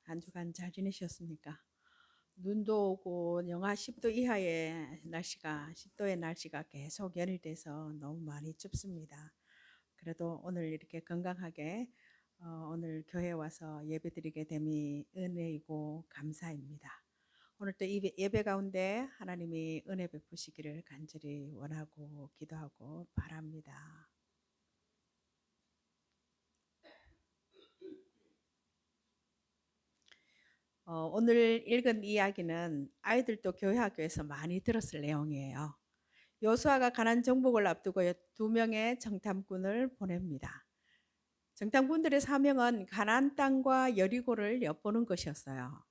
한 주간 잘 지내셨습니까? 눈도 오고 영하 10도 이하의 날씨가 10도의 날씨가 계속 연일돼서 너무 많이 춥습니다. 그래도 오늘 이렇게 건강하게 오늘 교회에 와서 예배드리게 됨이 은혜이고 감사입니다. 오늘 또 예배 가운데 하나님이 은혜 베푸시기를 간절히 원하고 기도하고 바랍니다. 오늘 읽은 이야기는 아이들도 교회 학교에서 많이 들었을 내용이에요. 여호수아가 가나안 정복을 앞두고 두 명의 정탐꾼을 보냅니다. 정탐꾼들의 사명은 가나안 땅과 여리고를 엿보는 것이었어요.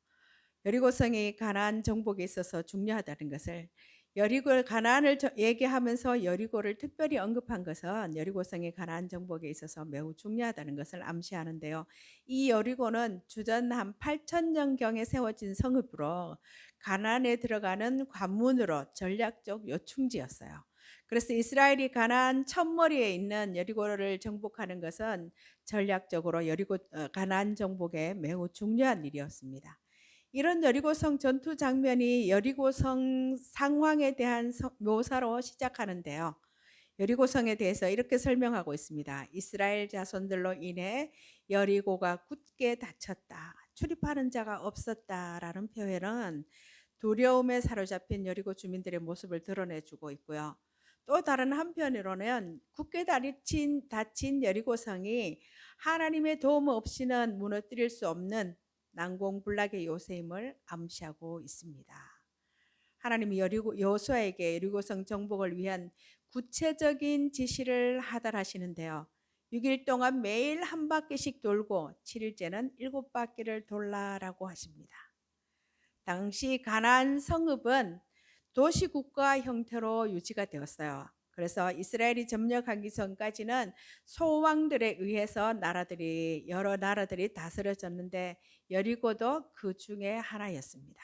여리고성이 가나안 정복에 있어서 중요하다는 것을 여리고 가나안을 얘기하면서 여리고를 특별히 언급한 것은 여리고성이 가나안 정복에 있어서 매우 중요하다는 것을 암시하는데요. 이 여리고는 주전 한 8천년경에 세워진 성읍으로 가나안에 들어가는 관문으로 전략적 요충지였어요. 그래서 이스라엘이 가나안 첫머리에 있는 여리고를 정복하는 것은 전략적으로 가나안 정복에 매우 중요한 일이었습니다. 이런 여리고성 전투 장면이 여리고성 상황에 대한 묘사로 시작하는데요. 여리고성에 대해서 이렇게 설명하고 있습니다. 이스라엘 자손들로 인해 여리고가 굳게 닫혔다. 출입하는 자가 없었다라는 표현은 두려움에 사로잡힌 여리고 주민들의 모습을 드러내주고 있고요. 또 다른 한편으로는 굳게 닫힌 여리고성이 하나님의 도움 없이는 무너뜨릴 수 없는 난공불락의 요새임을 암시하고 있습니다. 하나님이 여호수아에게 여리고성 정복을 위한 구체적인 지시를 하달하시는데요. 6일 동안 매일 한 바퀴씩 돌고 7일째는 7바퀴를 돌라라고 하십니다. 당시 가나안 성읍은 도시국가 형태로 유지가 되었어요. 그래서 이스라엘이 점령하기 전까지는 소왕들에 의해서 여러 나라들이 다스려졌는데 여리고도 그 중에 하나였습니다.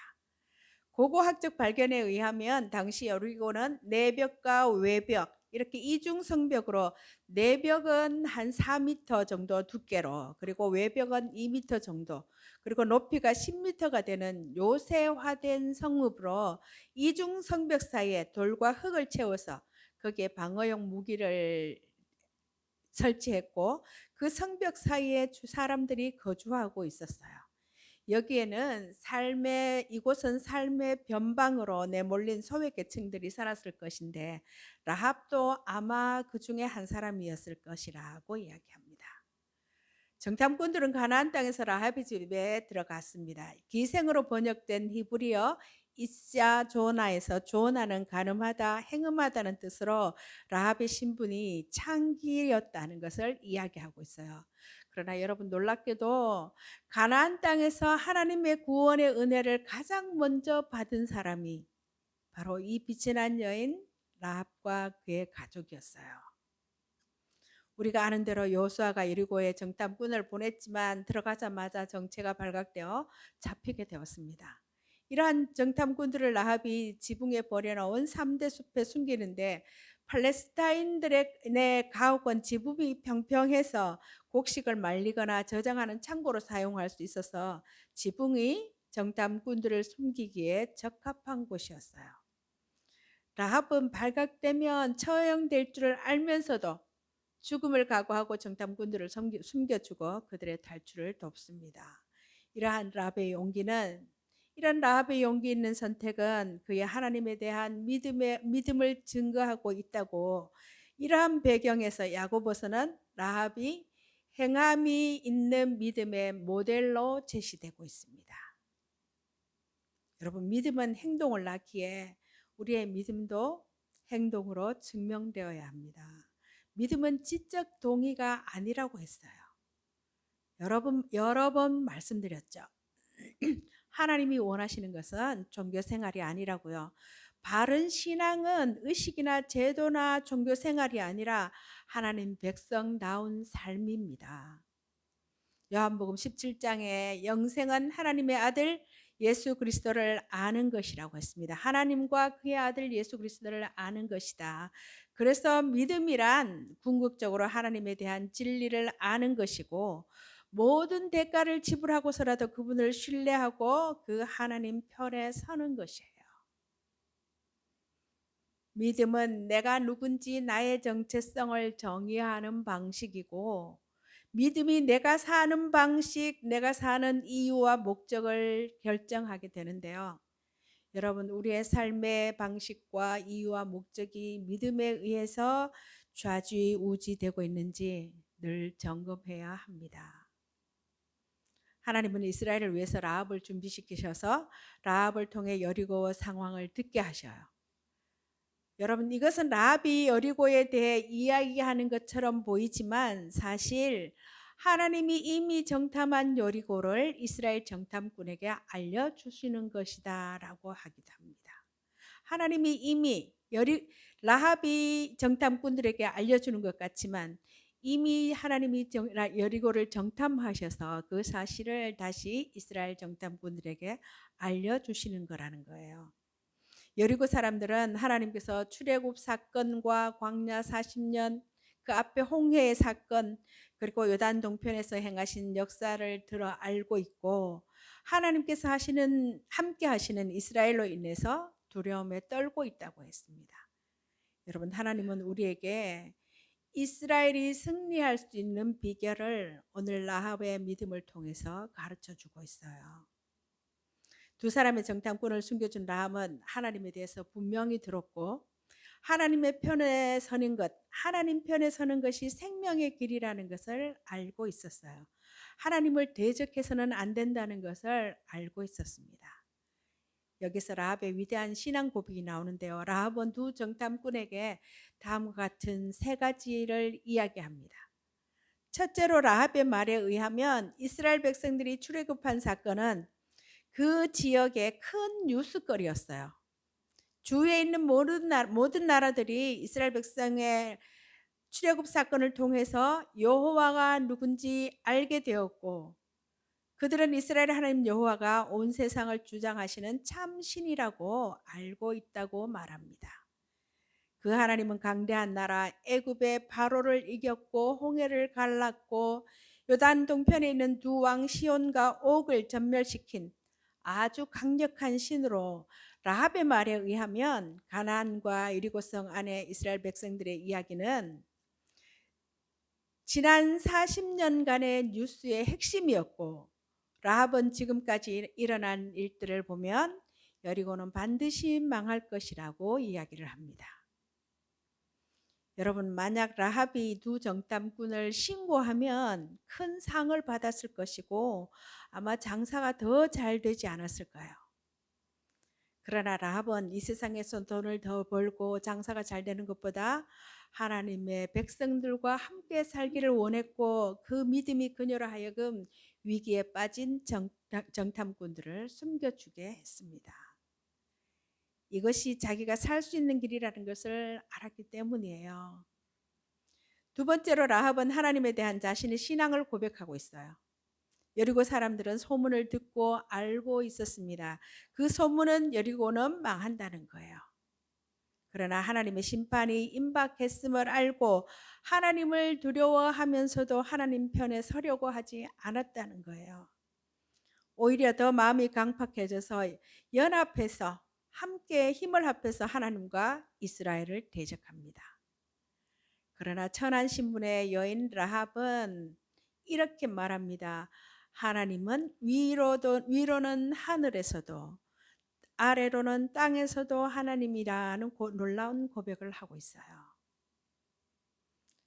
고고학적 발견에 의하면 당시 여리고는 내벽과 외벽 이렇게 이중 성벽으로 내벽은 한 4m 정도 두께로 그리고 외벽은 2m 정도 그리고 높이가 10m가 되는 요새화된 성읍으로 이중 성벽 사이에 돌과 흙을 채워서 거기에 방어용 무기를 설치했고 그 성벽 사이에 사람들이 거주하고 있었어요. 여기에는 이곳은 삶의 변방으로 내몰린 소외계층들이 살았을 것인데 라합도 아마 그 중에 한 사람이었을 것이라고 이야기합니다. 정탐꾼들은 가나안 땅에서 라합의 집에 들어갔습니다. 기생으로 번역된 히브리어 이샤 조나에서 조나는 가늠하다, 행음하다는 뜻으로 라합의 신분이 창기였다는 것을 이야기하고 있어요. 그러나 여러분 놀랍게도 가나안 땅에서 하나님의 구원의 은혜를 가장 먼저 받은 사람이 바로 이 빛이 난 여인 라합과 그의 가족이었어요. 우리가 아는 대로 여호수아가 여리고에 정탐꾼을 보냈지만 들어가자마자 정체가 발각되어 잡히게 되었습니다. 이러한 정탐꾼들을 라합이 지붕에 버려놓은 3대 숲에 숨기는데 팔레스타인들의 가옥은 지붕이 평평해서 곡식을 말리거나 저장하는 창고로 사용할 수 있어서 지붕이 정탐꾼들을 숨기기에 적합한 곳이었어요. 라합은 발각되면 처형될 줄을 알면서도 죽음을 각오하고 정탐꾼들을 숨겨주고 그들의 탈출을 돕습니다. 이러한 라합의 용기 있는 선택은 그의 하나님에 대한 믿음을 증거하고 있다고 이러한 배경에서 야고보서는 라합이 행함이 있는 믿음의 모델로 제시되고 있습니다. 여러분 믿음은 행동을 낳기에 우리의 믿음도 행동으로 증명되어야 합니다. 믿음은 지적 동의가 아니라고 했어요. 여러 번 말씀드렸죠. 하나님이 원하시는 것은 종교 생활이 아니라고요. 바른 신앙은 의식이나 제도나 종교 생활이 아니라 하나님 백성다운 삶입니다. 요한복음 17장에 영생은 하나님의 아들 예수 그리스도를 아는 것이라고 했습니다. 하나님과 그의 아들 예수 그리스도를 아는 것이다. 그래서 믿음이란 궁극적으로 하나님에 대한 진리를 아는 것이고 모든 대가를 지불하고서라도 그분을 신뢰하고 그 하나님 편에 서는 것이에요. 믿음은 내가 누군지 나의 정체성을 정의하는 방식이고, 믿음이 내가 사는 방식, 내가 사는 이유와 목적을 결정하게 되는데요. 여러분, 우리의 삶의 방식과 이유와 목적이 믿음에 의해서 좌지우지되고 있는지 늘 점검해야 합니다. 하나님은 이스라엘을 위해서 라합을 준비시키셔서 라합을 통해 여리고 상황을 듣게 하셔요. 여러분, 이것은 라합이 여리고에 대해 이야기하는 것처럼 보이지만 사실 하나님이 이미 정탐한 여리고를 이스라엘 정탐꾼에게 알려주시는 것이다 라고 하기도 합니다. 하나님이 이미 라합이 정탐꾼들에게 알려주는 것 같지만 이미 하나님이 여리고를 정탐하셔서 그 사실을 다시 이스라엘 정탐꾼들에게 알려주시는 거라는 거예요. 여리고 사람들은 하나님께서 출애굽 사건과 광야 40년, 그 앞에 홍해의 사건, 그리고 요단 동편에서 행하신 역사를 들어 알고 있고, 하나님께서 함께 하시는 이스라엘로 인해서 두려움에 떨고 있다고 했습니다. 여러분, 하나님은 우리에게 이스라엘이 승리할 수 있는 비결을 오늘 라합의 믿음을 통해서 가르쳐 주고 있어요. 두 사람의 정탐꾼을 숨겨준 라합은 하나님에 대해서 분명히 들었고, 하나님의 편에 서는 것, 하나님 편에 서는 것이 생명의 길이라는 것을 알고 있었어요. 하나님을 대적해서는 안 된다는 것을 알고 있었습니다. 여기서 라합의 위대한 신앙 고백이 나오는데요. 라합은 두 정탐꾼에게 다음과 같은 세 가지를 이야기합니다. 첫째로 라합의 말에 의하면 이스라엘 백성들이 출애굽한 사건은 그 지역의 큰 뉴스거리였어요. 주위에 있는 모든 나라들이 이스라엘 백성의 출애굽 사건을 통해서 여호와가 누군지 알게 되었고, 그들은 이스라엘 하나님 여호와가 온 세상을 주장하시는 참 신이라고 알고 있다고 말합니다. 그 하나님은 강대한 나라 애굽의 바로를 이겼고 홍해를 갈랐고 요단 동편에 있는 두 왕 시온과 옥을 전멸시킨 아주 강력한 신으로, 라합의 말에 의하면 가나안과 여리고성 안에 이스라엘 백성들의 이야기는 지난 40년간의 뉴스의 핵심이었고, 라합은 지금까지 일어난 일들을 보면 여리고는 반드시 망할 것이라고 이야기를 합니다. 여러분, 만약 라합이 두 정탐꾼을 신고하면 큰 상을 받았을 것이고 아마 장사가 더 잘 되지 않았을까요? 그러나 라합은 이 세상에서 돈을 더 벌고 장사가 잘 되는 것보다 하나님의 백성들과 함께 살기를 원했고, 그 믿음이 그녀로 하여금 위기에 빠진 정탐꾼들을 숨겨주게 했습니다. 이것이 자기가 살 수 있는 길이라는 것을 알았기 때문이에요. 두 번째로 라합은 하나님에 대한 자신의 신앙을 고백하고 있어요. 여리고 사람들은 소문을 듣고 알고 있었습니다. 그 소문은 여리고는 망한다는 거예요. 그러나 하나님의 심판이 임박했음을 알고 하나님을 두려워하면서도 하나님 편에 서려고 하지 않았다는 거예요. 오히려 더 마음이 강팍해져서 연합해서 함께 힘을 합해서 하나님과 이스라엘을 대적합니다. 그러나 천한 신분의 여인 라합은 이렇게 말합니다. 하나님은 위로는 하늘에서도 아래로는 땅에서도 하나님이라는 놀라운 고백을 하고 있어요.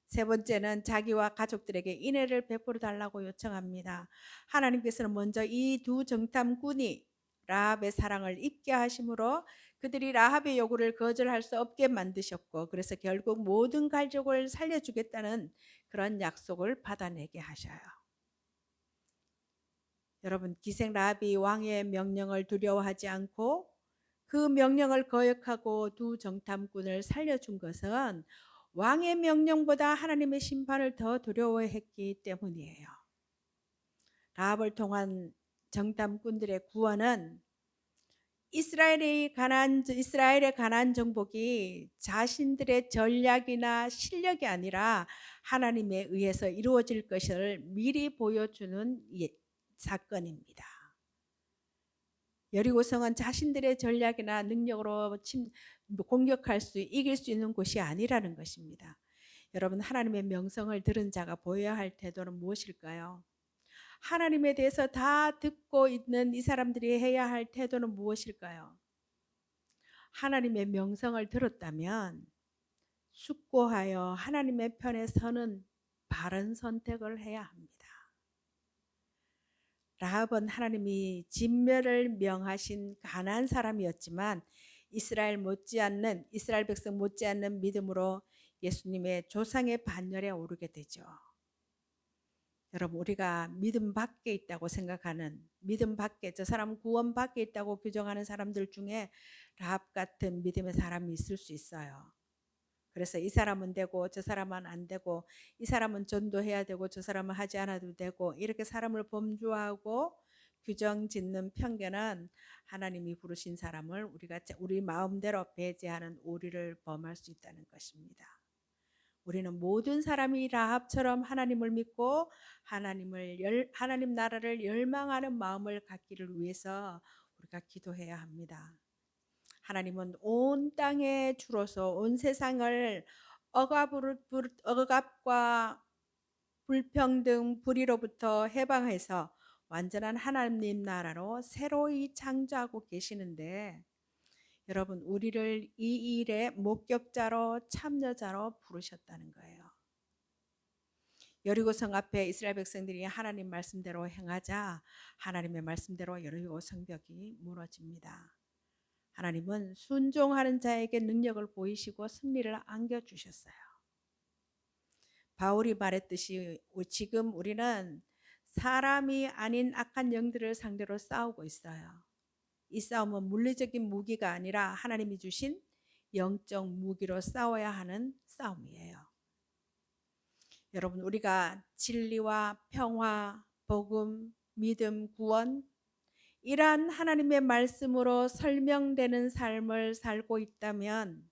세 번째는 자기와 가족들에게 인애를 베풀어 달라고 요청합니다. 하나님께서는 먼저 이 두 정탐꾼이 라합의 사랑을 잊게 하심으로 그들이 라합의 요구를 거절할 수 없게 만드셨고, 그래서 결국 모든 가족을 살려주겠다는 그런 약속을 받아내게 하셔요. 여러분, 기생 라합이 왕의 명령을 두려워하지 않고 그 명령을 거역하고 두 정탐꾼을 살려준 것은 왕의 명령보다 하나님의 심판을 더 두려워했기 때문이에요. 라합을 통한 정탐꾼들의 구원은 이스라엘의 가나안 정복이 자신들의 전략이나 실력이 아니라 하나님에 의해서 이루어질 것을 미리 보여주는 사건입니다. 여리고성은 자신들의 전략이나 능력으로 공격할 이길 수 있는 곳이 아니라는 것입니다. 여러분, 하나님의 명성을 들은 자가 보여야 할 태도는 무엇일까요? 하나님에 대해서 다 듣고 있는 이 사람들이 해야 할 태도는 무엇일까요? 하나님의 명성을 들었다면 숙고하여 하나님의 편에 서는 바른 선택을 해야 합니다. 라합은 하나님이 진멸을 명하신 가난한 사람이었지만 이스라엘 백성 못지않는 믿음으로 예수님의 조상의 반열에 오르게 되죠. 여러분, 우리가 믿음 밖에 있다고 생각하는, 믿음 밖에, 저 사람 구원 밖에 있다고 규정하는 사람들 중에 라합 같은 믿음의 사람이 있을 수 있어요. 그래서 이 사람은 되고 저 사람은 안 되고, 이 사람은 전도해야 되고 저 사람은 하지 않아도 되고, 이렇게 사람을 범주하고 규정 짓는 편견은 하나님이 부르신 사람을 우리 마음대로 배제하는 오리를 범할 수 있다는 것입니다. 우리는 모든 사람이 라합처럼 하나님을 믿고 하나님 나라를 열망하는 마음을 갖기를 위해서 우리가 기도해야 합니다. 하나님은 온 땅에 주로서 온 세상을 억압과 불평등, 불의로부터 해방해서 완전한 하나님 나라로 새로이 창조하고 계시는데, 여러분, 우리를 이 일의 목격자로 참여자로 부르셨다는 거예요. 여리고성 앞에 이스라엘 백성들이 하나님 말씀대로 행하자 하나님의 말씀대로 여리고 성벽이 무너집니다. 하나님은 순종하는 자에게 능력을 보이시고 승리를 안겨주셨어요. 바울이 말했듯이 지금 우리는 사람이 아닌 악한 영들을 상대로 싸우고 있어요. 이 싸움은 물리적인 무기가 아니라 하나님이 주신 영적 무기로 싸워야 하는 싸움이에요. 여러분, 우리가 진리와 평화, 복음, 믿음, 구원, 이러한 하나님의 말씀으로 설명되는 삶을 살고 있다면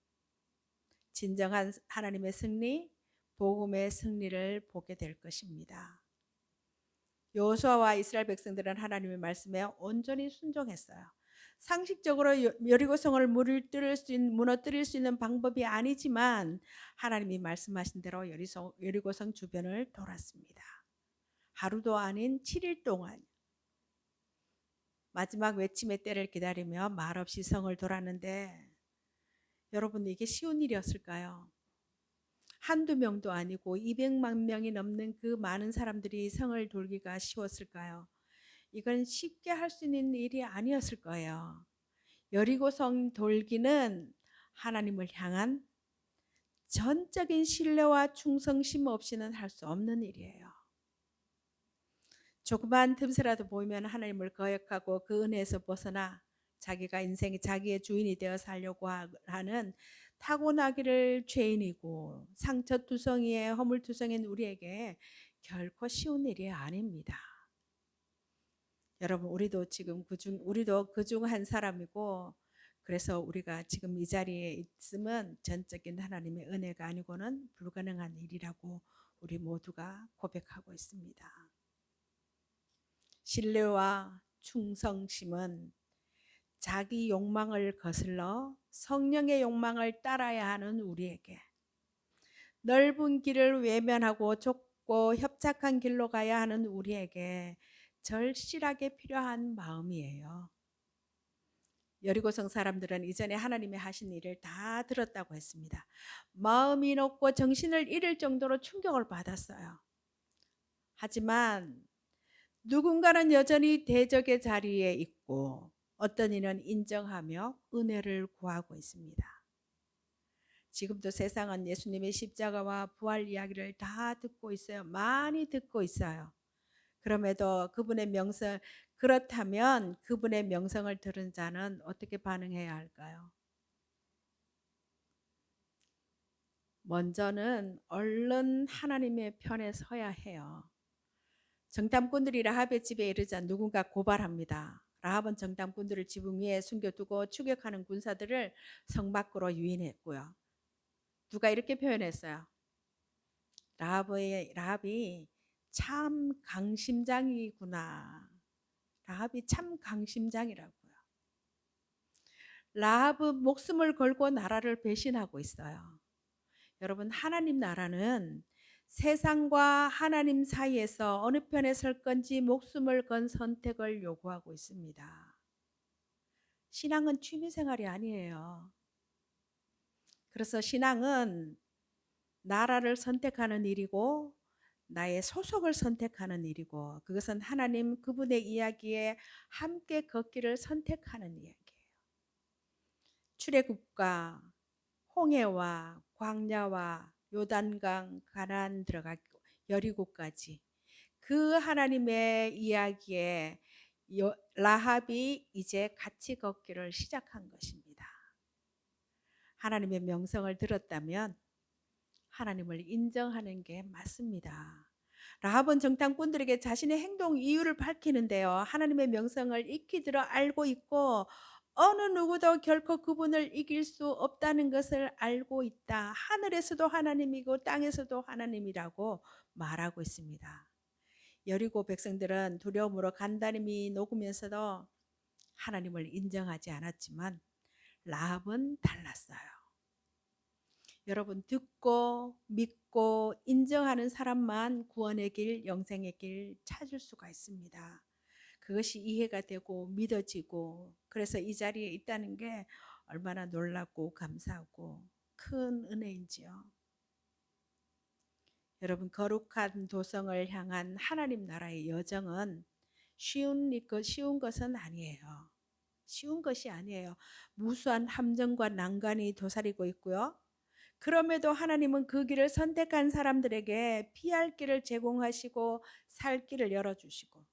진정한 하나님의 승리, 복음의 승리를 보게 될 것입니다. 여호수아와 이스라엘 백성들은 하나님의 말씀에 온전히 순종했어요. 상식적으로 여리고성을 무너뜨릴 수 있는 방법이 아니지만 하나님이 말씀하신 대로 여리고성 주변을 돌았습니다. 하루도 아닌 7일 동안 마지막 외침의 때를 기다리며 말없이 성을 돌았는데, 여러분, 이게 쉬운 일이었을까요? 한두 명도 아니고 200만 명이 넘는 그 많은 사람들이 성을 돌기가 쉬웠을까요? 이건 쉽게 할 수 있는 일이 아니었을 거예요. 여리고성 돌기는 하나님을 향한 전적인 신뢰와 충성심 없이는 할 수 없는 일이에요. 조그만 틈새라도 보이면 하나님을 거역하고 그 은혜에서 벗어나 자기가 인생이 자기의 주인이 되어 살려고 하는 타고나기를 죄인이고 상처투성이에 허물투성인 우리에게 결코 쉬운 일이 아닙니다. 여러분, 우리도 그중 한 사람이고, 그래서 우리가 지금 이 자리에 있으면 전적인 하나님의 은혜가 아니고는 불가능한 일이라고 우리 모두가 고백하고 있습니다. 신뢰와 충성심은 자기 욕망을 거슬러 성령의 욕망을 따라야 하는 우리에게, 넓은 길을 외면하고 좁고 협착한 길로 가야 하는 우리에게 절실하게 필요한 마음이에요. 여리고성 사람들은 이전에 하나님이 하신 일을 다 들었다고 했습니다. 마음이 높고 정신을 잃을 정도로 충격을 받았어요. 하지만 누군가는 여전히 대적의 자리에 있고 어떤 이는 인정하며 은혜를 구하고 있습니다. 지금도 세상은 예수님의 십자가와 부활 이야기를 다 듣고 있어요. 많이 듣고 있어요. 그럼에도 그렇다면 그분의 명성을 들은 자는 어떻게 반응해야 할까요? 먼저는 얼른 하나님의 편에 서야 해요. 정탐꾼들이 라합의 집에 이르자 누군가 고발합니다. 라합은 정탐꾼들을 지붕 위에 숨겨두고 추격하는 군사들을 성 밖으로 유인했고요. 누가 이렇게 표현했어요. 라합이 참 강심장이구나. 라합이 참 강심장이라고요. 라합은 목숨을 걸고 나라를 배신하고 있어요. 여러분, 하나님 나라는 세상과 하나님 사이에서 어느 편에 설 건지 목숨을 건 선택을 요구하고 있습니다. 신앙은 취미생활이 아니에요. 그래서 신앙은 나라를 선택하는 일이고 나의 소속을 선택하는 일이고 그것은 하나님 그분의 이야기에 함께 걷기를 선택하는 이야기예요. 출애굽과 홍해와 광야와 요단강 가나안 들어가고 여리고까지 그 하나님의 이야기에 라합이 이제 같이 걷기를 시작한 것입니다. 하나님의 명성을 들었다면 하나님을 인정하는 게 맞습니다. 라합은 정탐꾼들에게 자신의 행동 이유를 밝히는데요. 하나님의 명성을 익히 들어 알고 있고 어느 누구도 결코 그분을 이길 수 없다는 것을 알고 있다. 하늘에서도 하나님이고 땅에서도 하나님이라고 말하고 있습니다. 여리고 백성들은 두려움으로 간단히 녹으면서도 하나님을 인정하지 않았지만 라합은 달랐어요. 여러분, 듣고 믿고 인정하는 사람만 구원의 길, 영생의 길 찾을 수가 있습니다. 그것이 이해가 되고 믿어지고 그래서 이 자리에 있다는 게 얼마나 놀랍고 감사하고 큰 은혜인지요. 여러분, 거룩한 도성을 향한 하나님 나라의 여정은 쉬운 것은 아니에요. 쉬운 것이 아니에요. 무수한 함정과 난관이 도사리고 있고요. 그럼에도 하나님은 그 길을 선택한 사람들에게 피할 길을 제공하시고 살 길을 열어주시고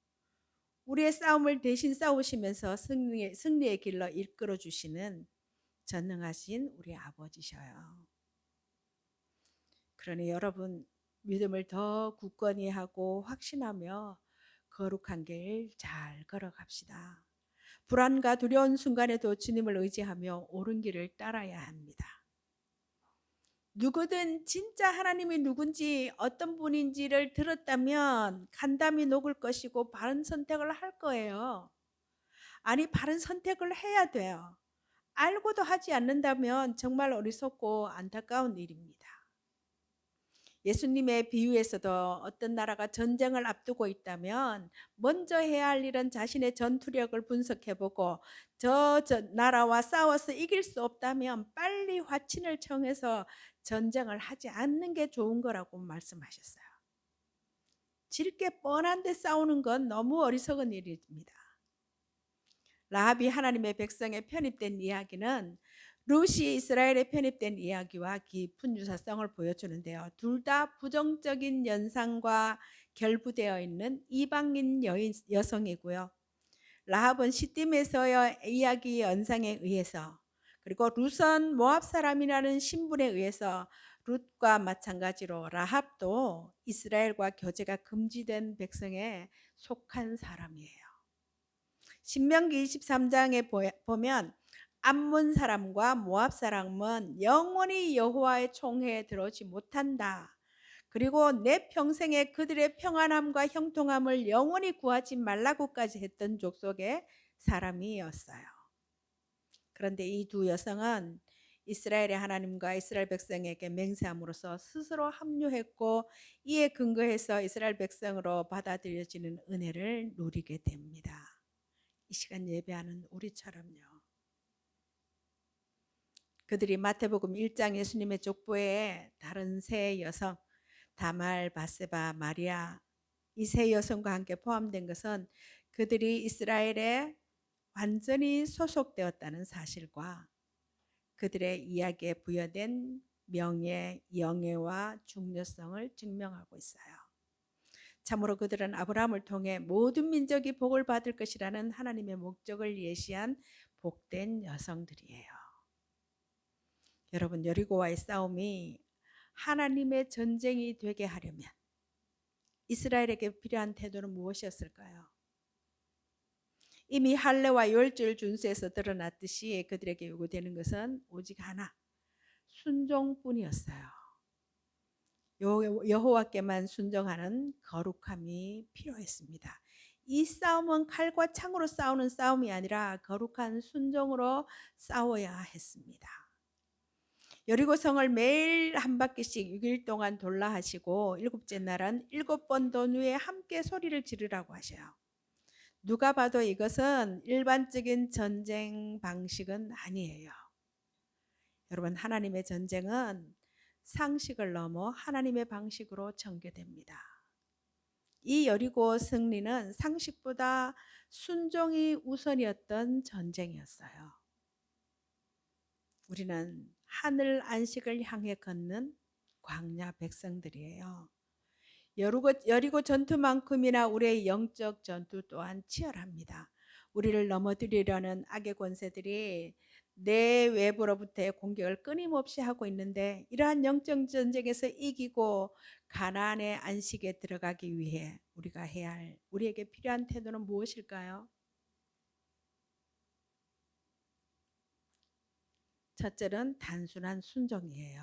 우리의 싸움을 대신 싸우시면서 승리의 길로 이끌어 주시는 전능하신 우리 아버지셔요. 그러니 여러분 믿음을 더 굳건히 하고 확신하며 거룩한 길 잘 걸어갑시다. 불안과 두려운 순간에도 주님을 의지하며 옳은 길을 따라야 합니다. 누구든 진짜 하나님이 누군지 어떤 분인지를 들었다면 간담이 녹을 것이고 바른 선택을 할 거예요. 아니, 바른 선택을 해야 돼요. 알고도 하지 않는다면 정말 어리석고 안타까운 일입니다. 예수님의 비유에서도 어떤 나라가 전쟁을 앞두고 있다면 먼저 해야 할 일은 자신의 전투력을 분석해보고 저 나라와 싸워서 이길 수 없다면 빨리 화친을 청해서 전쟁을 하지 않는 게 좋은 거라고 말씀하셨어요. 질 게 뻔한데 싸우는 건 너무 어리석은 일입니다. 라합이 하나님의 백성에 편입된 이야기는 룻이 이스라엘에 편입된 이야기와 깊은 유사성을 보여주는데요. 둘 다 부정적인 연상과 결부되어 있는 이방인 여성이고요. 라합은 시딤에서의 이야기 연상에 의해서 그리고 룻은 모압 사람이라는 신분에 의해서 룻과 마찬가지로 라합도 이스라엘과 교제가 금지된 백성에 속한 사람이에요. 신명기 23장에 보면 암몬 사람과 모압 사람은 영원히 여호와의 총회에 들어오지 못한다. 그리고 내 평생에 그들의 평안함과 형통함을 영원히 구하지 말라고까지 했던 족속의 사람이었어요. 그런데 이 두 여성은 이스라엘의 하나님과 이스라엘 백성에게 맹세함으로써 스스로 합류했고 이에 근거해서 이스라엘 백성으로 받아들여지는 은혜를 누리게 됩니다. 이 시간 예배하는 우리처럼요. 그들이 마태복음 1장 예수님의 족보에 다른 세 여성 다말, 바세바, 마리아 이 세 여성과 함께 포함된 것은 그들이 이스라엘에 완전히 소속되었다는 사실과 그들의 이야기에 부여된 명예, 영예와 중요성을 증명하고 있어요. 참으로 그들은 아브라함을 통해 모든 민족이 복을 받을 것이라는 하나님의 목적을 예시한 복된 여성들이에요. 여러분, 여리고와의 싸움이 하나님의 전쟁이 되게 하려면 이스라엘에게 필요한 태도는 무엇이었을까요? 이미 할례와 율절 준수에서 드러났듯이 그들에게 요구되는 것은 오직 하나, 순종뿐이었어요. 여호와께만 순종하는 거룩함이 필요했습니다. 이 싸움은 칼과 창으로 싸우는 싸움이 아니라 거룩한 순종으로 싸워야 했습니다. 여리고성을 매일 한 바퀴씩 6일 동안 돌라 하시고 일곱째 날은 7번 돈 위에 함께 소리를 지르라고 하셔요. 누가 봐도 이것은 일반적인 전쟁 방식은 아니에요. 여러분, 하나님의 전쟁은 상식을 넘어 하나님의 방식으로 전개됩니다. 이 여리고 승리는 상식보다 순종이 우선이었던 전쟁이었어요. 우리는 하늘 안식을 향해 걷는 광야 백성들이에요. 여리고 전투만큼이나 우리의 영적 전투 또한 치열합니다. 우리를 넘어뜨리려는 악의 권세들이 내 외부로부터의 공격을 끊임없이 하고 있는데, 이러한 영적 전쟁에서 이기고 가나안의 안식에 들어가기 위해 우리가 해야 할, 우리에게 필요한 태도는 무엇일까요? 첫째는 단순한 순종이에요.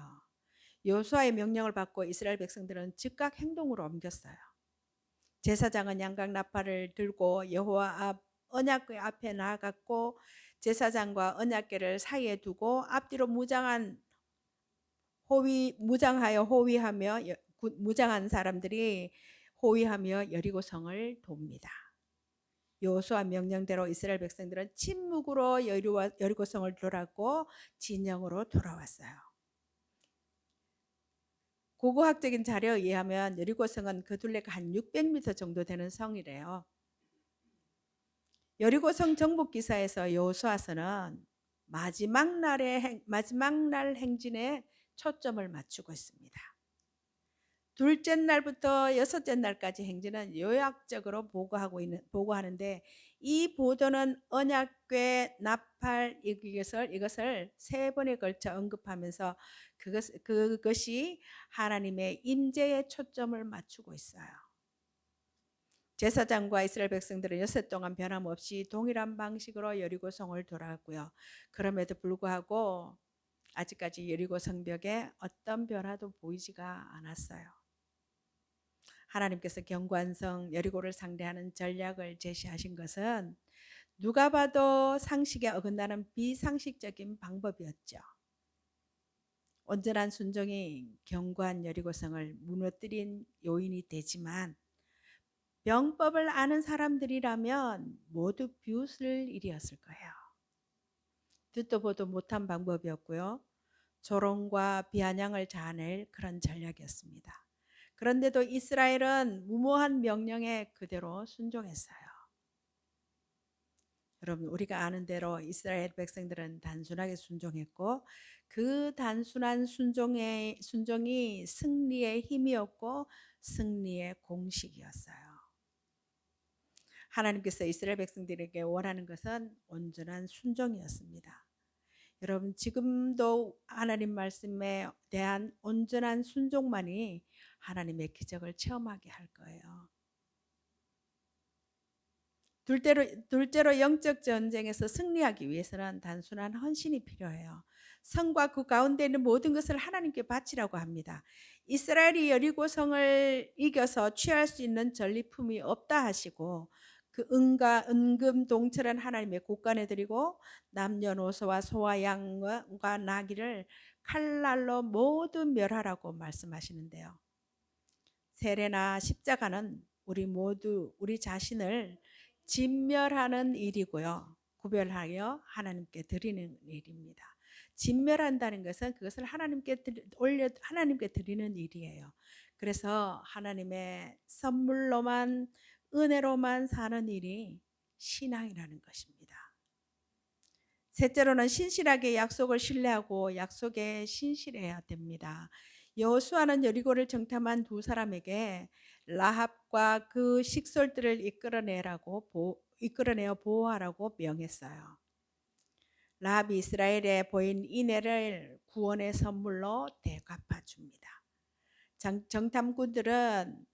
여호수아의 명령을 받고 이스라엘 백성들은 즉각 행동으로 옮겼어요. 제사장은 양각 나팔을 들고 여호와 앞 언약궤 앞에 나아갔고, 제사장과 언약궤를 사이에 두고 앞뒤로 무장하여 무장한 사람들이 호위하며 여리고성을 돕니다. 여호수아 명령대로 이스라엘 백성들은 침묵으로 여리고성을 돌았고 진영으로 돌아왔어요. 고고학적인 자료에 의하면 여리고성은 그 둘레가 한 600m 정도 되는 성이래요. 여리고성 정복 기사에서 여호수아서는 마지막 날 행진에 초점을 맞추고 있습니다. 둘째 날부터 여섯째 날까지 행진은 요약적으로 보고하는데, 이 보도는 언약궤 나팔 이것을 3번에 걸쳐 언급하면서 그것이 하나님의 임재에 초점을 맞추고 있어요. 제사장과 이스라엘 백성들은 엿새 동안 변함없이 동일한 방식으로 여리고성을 돌아왔고요. 그럼에도 불구하고 아직까지 여리고 성벽에 어떤 변화도 보이지가 않았어요. 하나님께서 견고한 여리고를 상대하는 전략을 제시하신 것은 누가 봐도 상식에 어긋나는 비상식적인 방법이었죠. 온전한 순종이 견고한 여리고성을 무너뜨린 요인이 되지만, 병법을 아는 사람들이라면 모두 비웃을 일이었을 거예요. 듣도 보도 못한 방법이었고요. 조롱과 비아냥을 자아낼 그런 전략이었습니다. 그런데도 이스라엘은 무모한 명령에 그대로 순종했어요. 여러분, 우리가 아는 대로 이스라엘 백성들은 단순하게 순종했고, 그 단순한 순종이 승리의 힘이었고 승리의 공식이었어요. 하나님께서 이스라엘 백성들에게 원하는 것은 온전한 순종이었습니다. 여러분, 지금도 하나님 말씀에 대한 온전한 순종만이 하나님의 기적을 체험하게 할 거예요. 둘째로 영적 전쟁에서 승리하기 위해서는 단순한 헌신이 필요해요. 성과 그 가운데 있는 모든 것을 하나님께 바치라고 합니다. 이스라엘이 여리고성을 이겨서 취할 수 있는 전리품이 없다 하시고, 그 은금 동철한 하나님의 곳간에 드리고 남녀노소와 소와 양과 나귀를 칼날로 모두 멸하라고 말씀하시는데요. 세례나 십자가는 우리 자신을 진멸하는 일이고요. 구별하여 하나님께 드리는 일입니다. 진멸한다는 것은 그것을 하나님께 드리는 일이에요. 그래서 하나님의 선물로만, 은혜로만 사는 일이 신앙이라는 것입니다. 셋째로는 신실하게 약속을 신뢰하고 약속에 신실해야 됩니다. 여호수아는 여리고를 정탐한 두 사람에게 라합과 그 식솔들을 이끌어내어 보호하라고 명했어요. 라합이 이스라엘에 보인 인애를 구원의 선물로 대갚아 줍니다. 정탐꾼들은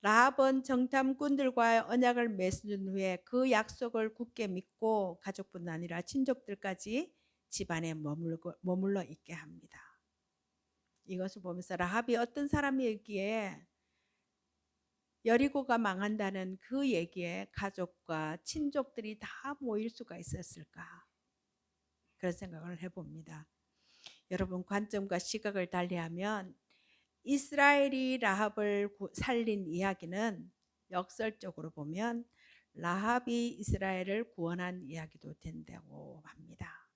라합은 정탐꾼들과의 언약을 맺은 후에 그 약속을 굳게 믿고 가족뿐 아니라 친족들까지 집안에 머물러 있게 합니다. 이것을 보면서 라합이 어떤 사람이기에 여리고가 망한다는 그 얘기에 가족과 친족들이 다 모일 수가 있었을까? 그런 생각을 해봅니다. 여러분, 관점과 시각을 달리하면 이스라엘이 라합을 살린 이야기는 역설적으로 보면 라합이 이스라엘을 구원한 이야기도 된다고 합니다.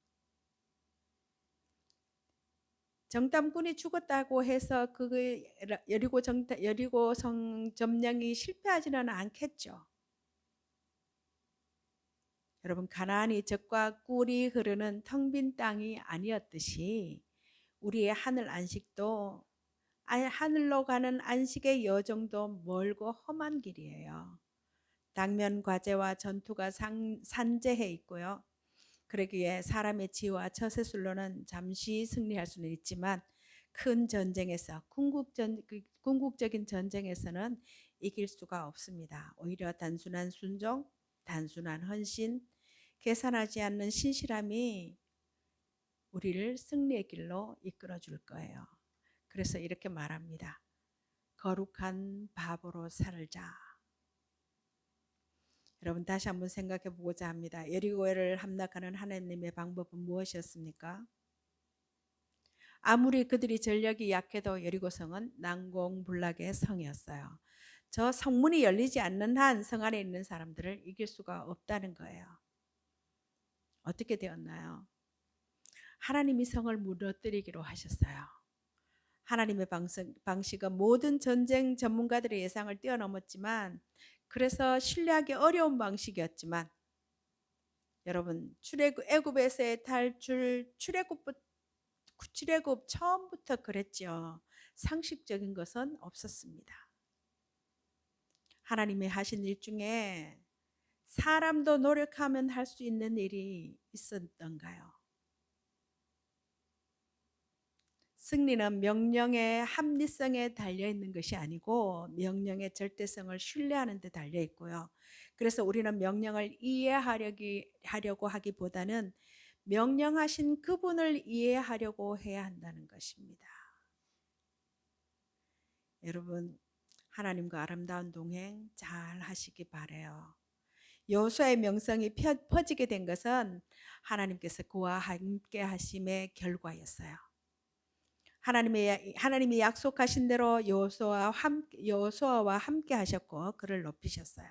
정탐꾼이 죽었다고 해서 그 여리고 성 점령이 실패하지는 않겠죠. 여러분, 가나안이 젖과 꿀이 흐르는 텅 빈 땅이 아니었듯이 우리의 하늘 안식도 하늘로 가는 안식의 여정도 멀고 험한 길이에요. 당면 과제와 전투가 산재해 있고요. 그러기에 사람의 지혜와 처세술로는 잠시 승리할 수는 있지만 큰 전쟁에서 궁극적인 전쟁에서는 이길 수가 없습니다. 오히려 단순한 순종, 단순한 헌신, 계산하지 않는 신실함이 우리를 승리의 길로 이끌어 줄 거예요. 그래서 이렇게 말합니다. 거룩한 바보로 살자. 여러분, 다시 한번 생각해 보고자 합니다. 여리고를 함락하는 하나님의 방법은 무엇이었습니까? 아무리 그들이 전력이 약해도 여리고성은 난공불락의 성이었어요. 저 성문이 열리지 않는 한 성 안에 있는 사람들을 이길 수가 없다는 거예요. 어떻게 되었나요? 하나님이 성을 무너뜨리기로 하셨어요. 하나님의 방식은 모든 전쟁 전문가들의 예상을 뛰어넘었지만, 그래서 신뢰하기 어려운 방식이었지만, 여러분, 애굽에서의 탈출, 출애굽 처음부터 그랬죠. 상식적인 것은 없었습니다. 하나님이 하신 일 중에 사람도 노력하면 할 수 있는 일이 있었던가요? 승리는 명령의 합리성에 달려있는 것이 아니고 명령의 절대성을 신뢰하는 데 달려있고요. 그래서 우리는 명령을 이해하려고 하기보다는 명령하신 그분을 이해하려고 해야 한다는 것입니다. 여러분, 하나님과 아름다운 동행 잘 하시기 바라요. 여호수아의 명성이 퍼지게 된 것은 하나님께서 그와 함께 하심의 결과였어요. 하나님이 약속하신 대로 여호수아와 함께 하셨고 그를 높이셨어요.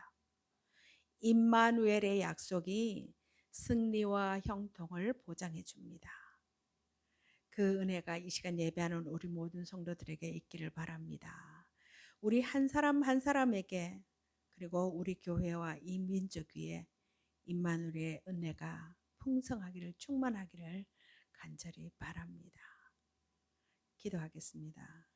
임마누엘의 약속이 승리와 형통을 보장해 줍니다. 그 은혜가 이 시간 예배하는 우리 모든 성도들에게 있기를 바랍니다. 우리 한 사람 한 사람에게, 그리고 우리 교회와 이 민족 위에 임마누엘의 은혜가 풍성하기를, 충만하기를 간절히 바랍니다. 기도하겠습니다.